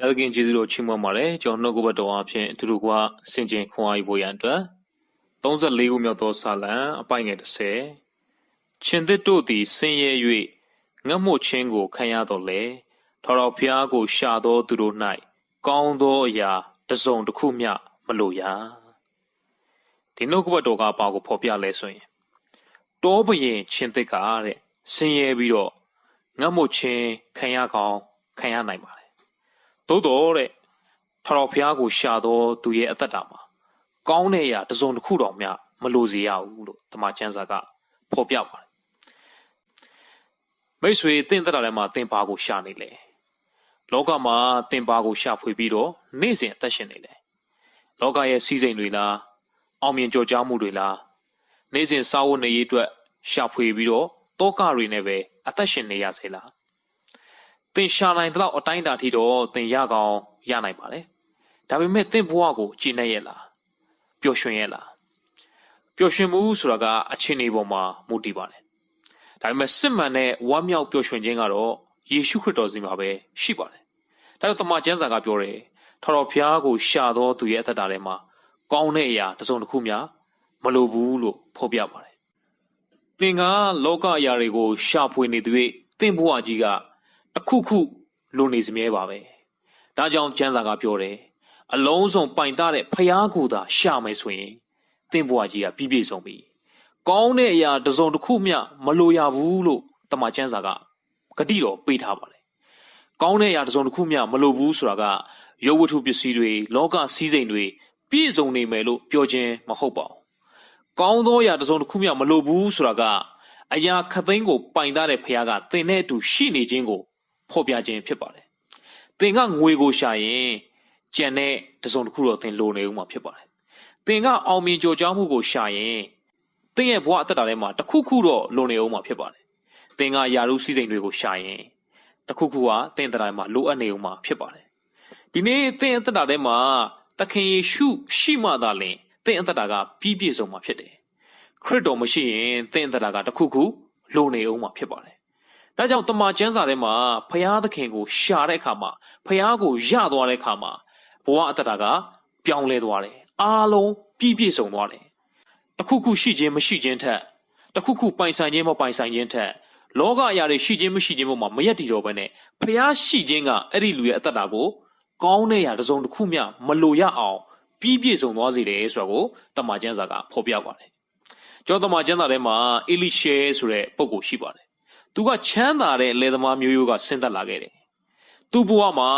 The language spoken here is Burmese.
ရသခင်ကျေးဇူးတော်ချီးမွမ်းပါတယ်ကျွန်တော်နှုတ်ကပတ်တော်အဖြစ်အတူတူကဆင်ခြင်ခွန်အားယူဖို့ရန်အတွက်34ခုမြောက်သောစာလံအပိုင်ငယ်30ရှင်သစ်တို့သည်ဆင်းရဲ၍ငတ်မှုချင်းကိုခံရတော်လေထော်တော်ဖျားကိုရှာသောသူတို့၌ကောင်းသောအရာတစ်စုံတစ်ခုမျှမလိုရဒီနှုတ်ကပတ်တော်ကဘာကိုဖော်ပြလဲဆိုရင်တောဘရင်ရှင်သစ်ကတဲ့ဆင်းရဲပြီးတော့ငတ်မှုချင်းခံရကောင်းခံရနိုင်ပါတယ်သို့တော်တဲ့ထာဝရဘုရားကိုရှာတော်သူရဲ့အသက်တာမှာကောင်းတဲ့အရာတစ်စုံတစ်ခုတောင်မျှမလိုစေရဘူးလို့တမန်ကျမ်းစာကဖော်ပြပါတယ်မိတ်ဆွေသင်သက်တာထဲမှာသင်ဘာကိုရှာနေလဲလောကမှာသင်ဘာကိုရှာဖွေပြီးတော့နေ့စဉ်အသက်ရှင်နေလဲလောကရဲ့စီးစိမ်တွေလားအောင်မြင်ကြော်ကြားမှုတွေလားနေ့စဉ်စားဝတ်နေရေးအတွက်ရှာဖွေပြီးတော့တောကတွေနဲ့ပဲအသက်ရှင်နေရစေလားသင်ရှာနိုင်တဲ့လောက်အတိုင်းအတာထိတော့သင်ရကောင်းရနိုင်ပါတယ်ဒါပေမဲ့သင်ဘဝကိုကြည်နေရလားပျော်ရွှင်ရလားပျော်ရွှင်မှုဆိုတာကအခြေအနေပေါ်မှာမူတည်ပါတယ်ဒါပေမဲ့စစ်မှန်တဲ့ဝမ်းမြောက်ပျော်ရွှင်ခြင်းကတော့ယေရှုခရစ်တော်စီမှာပဲရှိပါတယ်ဒါကြောင့်တမန်ကျမ်းစာကပြောတယ်ထာဝရဘုရားကိုရှာသောသူရဲ့အသက်တာထဲမှာကောင်းတဲ့အရာတစ်စုံတစ်ခုများမလိုဘူးလို့ဖော်ပြပါတယ်သင်ကလောကအရာတွေကိုရှာဖွေနေသူ၍သင်ဘဝကြီးကတစ်ခုခုလိုနေစမြဲပါပဲဒါကြောင့်ကျမ်းစာကပြောတယ်အလုံးစုံပိုင်တတဲ့ဖျားကိုသာရှာမယ်ဆိုရင်သင်ဘဝကြီးကပြည့်ပြည့်စုံပြီကောင်းတဲ့အရာတစ်စုံတစ်ခုမျှမလိုရဘူးလို့တမန်ကျမ်းစာကဂတိတော်ပေးထားပါတယ်ကောင်းတဲ့အရာတစ်စုံတစ်ခုမျှမလိုဘူးဆိုတာကရုပ်ဝတ္ထုပစ္စည်းတွေလောကစည်းစိမ်တွေပြည့်စုံနေမယ်လို့ပြောခြင်းမဟုတ်ပါဘူးကောင်းသောအရာတစ်စုံတစ်ခုမျှမလိုဘူးဆိုတာကအရာခသိန်းကိုပိုင်တတဲ့ဖျားကသင်နဲ့အတူရှိနေခြင်းကိုဖော်ပြခြင်းဖြစ်ပါတယ်သင်ကငွေကိုရှာရင်ကျန်တဲ့တစ်စုံတစ်ခုတော့သင်လိုနေဦးမှာဖြစ်ပါတယ်သင်ကအောင်မြင်ကြော်ကြားမှုကိုရှာရင်သင်ရဲ့ဘဝအသက်တာထဲမှာတစ်ခုခုတော့လိုနေဦးမှာဖြစ်ပါတယ်သင်ကယာရုစည်းစိမ်တွေကိုရှာရင်တစ်ခုခုကသင်သက်တာထဲမှာလိုအပ်နေဦးမှာဖြစ်ပါတယ်ဒီနေ့သင်အသက်တာထဲမှာသခင်ယေရှုရှိမှသာလျှင်သင်အသက်တာကပြည့်ပြည့်စုံမှာဖြစ်တယ်ခရစ်တော်မရှိရင်သင်အသက်တာကတစ်ခုခုလိုနေဦးမှာဖြစ်ပါတယ်ဒါကြောင့်တမန်ကျမ်းစာထဲမှာဖျားသခင်ကိုရှာတဲ့အခါမှာဖျားကိုရသွားတဲ့အခါမှာဘဝအတ္တကပြောင်းလဲသွားတယ်အားလုံးပြည့်ပြည့်စုံသွားတယ်တခုခုရှိခြင်းမရှိခြင်းထက်တခုခုပိုင်ဆိုင်ခြင်းမပိုင်ဆိုင်ခြင်းထက်လောကအရာတွေရှိခြင်းမရှိခြင်းပေါ်မှာမရက်တည်တော့ဘဲနဲ့ဖျားရှိခြင်းကအဲ့ဒီလူရဲ့အတ္တကိုကောင်းတဲ့အရာတစ်စုံတစ်ခုမျှမလိုရအောင်ပြည့်ပြည့်စုံသွားစေတယ်ဆိုတာကိုတမန်ကျမ်းစာကဖော်ပြပါတယ်ကျွန်တော်တမန်ကျမ်းစာထဲမှာအေလိရှဲဆိုတဲ့ပုဂ္ဂိုလ်ရှိပါတယ်သူကချမ်းသာတဲ့လယ်သမားမျိုးရိုးကဆင်းသက်လာခဲ့တယ်သူ့ဘဝမှာ